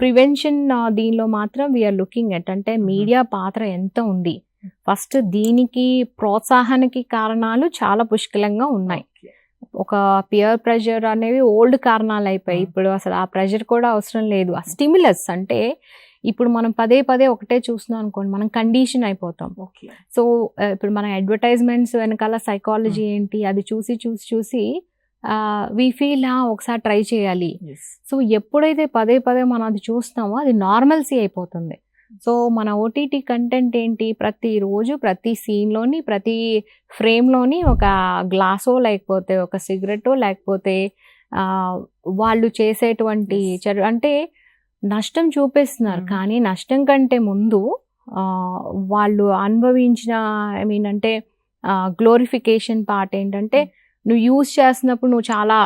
Prevention దీనిలో మాత్రం we are looking at, అంటే మీడియా పాత్ర ఎంత ఉంది. ఫస్ట్ దీనికి ప్రోత్సాహానికి కారణాలు చాలా పుష్కలంగా ఉన్నాయి. ఒక పియర్ ప్రెషర్ అనేవి ఓల్డ్ కారణాలు అయిపోయి ఇప్పుడు అసలు ఆ ప్రెషర్ కూడా అవసరం లేదు. ఆ స్టిమ్యులస్ అంటే ఇప్పుడు మనం పదే పదే ఒకటే చూస్తున్నాం అనుకోండి, మనం కండిషన్ అయిపోతాం. సో ఇప్పుడు మన అడ్వర్టైజ్మెంట్స్ వెనకాల సైకాలజీ ఏంటి అది చూసి చూసి చూసి వి ఫీల్ ఒకసారి ట్రై చేయాలి. సో ఎప్పుడైతే పదే పదే మనం అది చూస్తామో అది నార్మల్సీ అయిపోతుంది. సో మన ఓటీటీ కంటెంట్ ఏంటి, ప్రతిరోజు ప్రతి సీన్లోని ప్రతి ఫ్రేమ్లోని ఒక గ్లాసో లేకపోతే ఒక సిగరెటో లేకపోతే వాళ్ళు చేసేటువంటి అంటే నష్టం చూపిస్తున్నారు. కానీ నష్టం కంటే ముందు వాళ్ళు అనుభవించిన అంటే గ్లోరిఫికేషన్ పార్ట్ ఏంటంటే నువ్వు యూజ్ చేస్తున్నప్పుడు నువ్వు చాలా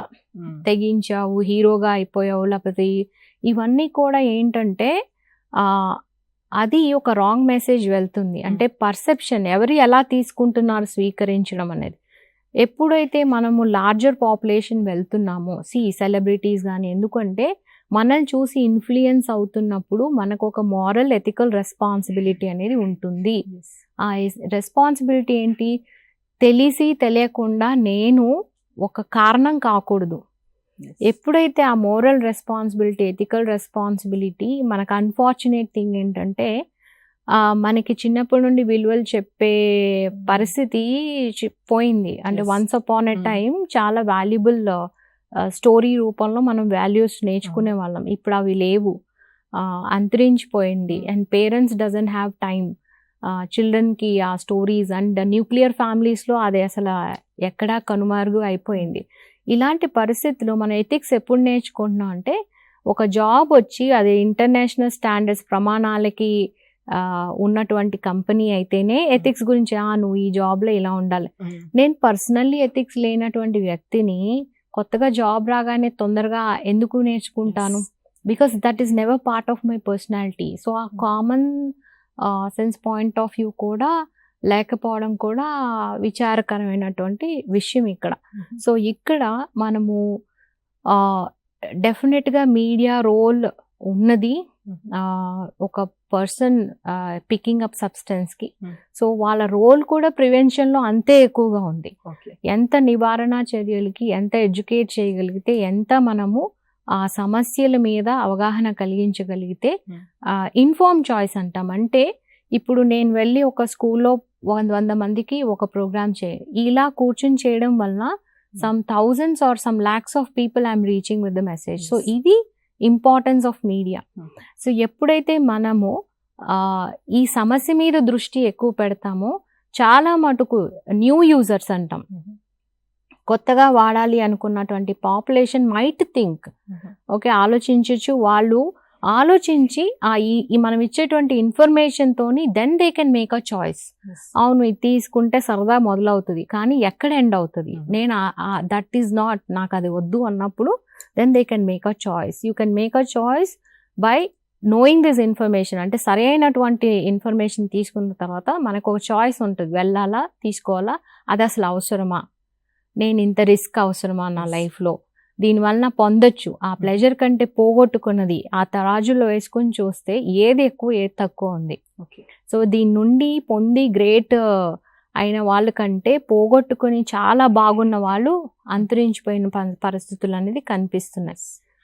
తెగించావు, హీరోగా అయిపోయావు, లేకపోతే ఇవన్నీ కూడా ఏంటంటే అది ఒక రాంగ్ మెసేజ్ వెళ్తుంది. అంటే పర్సెప్షన్ ఎవరు ఎలా తీసుకుంటున్నారు స్వీకరించడం అనేది. ఎప్పుడైతే మనము లార్జర్ పాపులేషన్ వెళ్తున్నామో సెలబ్రిటీస్ కానీ, ఎందుకంటే మనల్ని చూసి ఇన్ఫ్లుయెన్స్ అవుతున్నప్పుడు మనకు ఒక మారల్ ఎథికల్ రెస్పాన్సిబిలిటీ అనేది ఉంటుంది. ఆ రెస్పాన్సిబిలిటీ ఏంటి, తెలిసి తెలియకుండా నేను ఒక కారణం కాకూడదు. ఎప్పుడైతే ఆ మోరల్ రెస్పాన్సిబిలిటీ ఎథికల్ రెస్పాన్సిబిలిటీ, మనకు అన్ఫార్చునేట్ థింగ్ ఏంటంటే మనకి చిన్నప్పటి నుండి విలువలు చెప్పే పరిస్థితి పోయింది. అంటే వన్స్ అపాన్ ఎ టైం చాలా వాల్యుబుల్ స్టోరీ రూపంలో మనం వాల్యూస్ నేర్చుకునే వాళ్ళం. ఇప్పుడు అవి లేవు, అంతరించిపోయింది. And parents doesn't have time చిల్డ్రన్కి ఆ స్టోరీస్. అండ్ న్యూక్లియర్ ఫ్యామిలీస్లో అది అసలు ఎక్కడా కనుమరుగు అయిపోయింది. ఇలాంటి పరిస్థితుల్లో మనం ఎథిక్స్ ఎప్పుడు నేర్చుకుంటున్నాం అంటే ఒక జాబ్ వచ్చి అది ఇంటర్నేషనల్ స్టాండర్డ్స్ ప్రమాణాలకి ఉన్నటువంటి కంపెనీ అయితేనే ఎథిక్స్ గురించి నువ్వు ఈ జాబ్లో ఇలా ఉండాలి. నేను పర్సనల్లీ ఎథిక్స్ లేనటువంటి వ్యక్తిని కొత్తగా జాబ్ రాగానే తొందరగా ఎందుకు నేర్చుకుంటాను? Because that is never part of my personality. So ఆ common sense point of view కూడా లేకపోవడం కూడా విచారకరమైనటువంటి విషయం ఇక్కడ. సో ఇక్కడ మనము డెఫినెట్గా మీడియా రోల్ ఉన్నది. ఒక పర్సన్ పికింగ్ అప్ సబ్స్టెన్స్కి, సో వాళ్ళ రోల్ కూడా ప్రివెన్షన్లో అంతే ఎక్కువగా ఉంది. ఎంత నివారణ చర్యలకి ఎంత ఎడ్యుకేట్ చేయగలిగితే, ఎంత మనము ఆ సమస్యల మీద అవగాహన కలిగించగలిగితే, ఇన్ఫార్మ్ చాయిస్ అంటాం. అంటే ఇప్పుడు నేను వెళ్ళి ఒక స్కూల్లో 100 మందికి ఒక ప్రోగ్రామ్ ఇలా కూర్చుని చేయడం వలన some thousands or some lakhs of people I'm reaching with the message. So ఇది ఇంపార్టెన్స్ ఆఫ్ మీడియా. సో ఎప్పుడైతే మనము ఈ సమస్య మీద దృష్టి ఎక్కువ పెడతామో చాలా మటుకు న్యూ యూజర్స్ అంటాం, కొత్తగా వాడాలి అనుకున్నటువంటి పాపులేషన్ మైట్ థింక్ ఓకే ఆలోచించవచ్చు. వాళ్ళు ఆలోచించి ఈ మనం ఇచ్చేటువంటి ఇన్ఫర్మేషన్తోని then they can make a choice. అవును ఇది తీసుకుంటే సరదా మొదలవుతుంది, కానీ ఎక్కడ ఎండ్ అవుతుంది, నేను దట్ ఈస్ నాట్, నాకు అది వద్దు అన్నప్పుడు then they can make a choice. You can make a choice by knowing this information. అంటే సరైనటువంటి ఇన్ఫర్మేషన్ తీసుకున్న తర్వాత మనకు ఒక చాయిస్ ఉంటుంది, వెళ్ళాలా తీసుకోవాలా, అది అసలు అవసరమా, నేను ఇంత రిస్క్ అవసరమా నా లైఫ్లో, దీనివల్ల పొందొచ్చు ఆ ప్లెజర్ కంటే పోగొట్టుకున్నది ఆ తరాజులో వేసుకొని చూస్తే ఏది ఎక్కువ ఏది తక్కువ ఉంది. సో దీని నుండి పొంది గ్రేట్ అయిన వాళ్ళ కంటే పోగొట్టుకొని చాలా బాగున్న వాళ్ళు అంతరించిపోయిన పరిస్థితులు అనేది కనిపిస్తున్నాయి.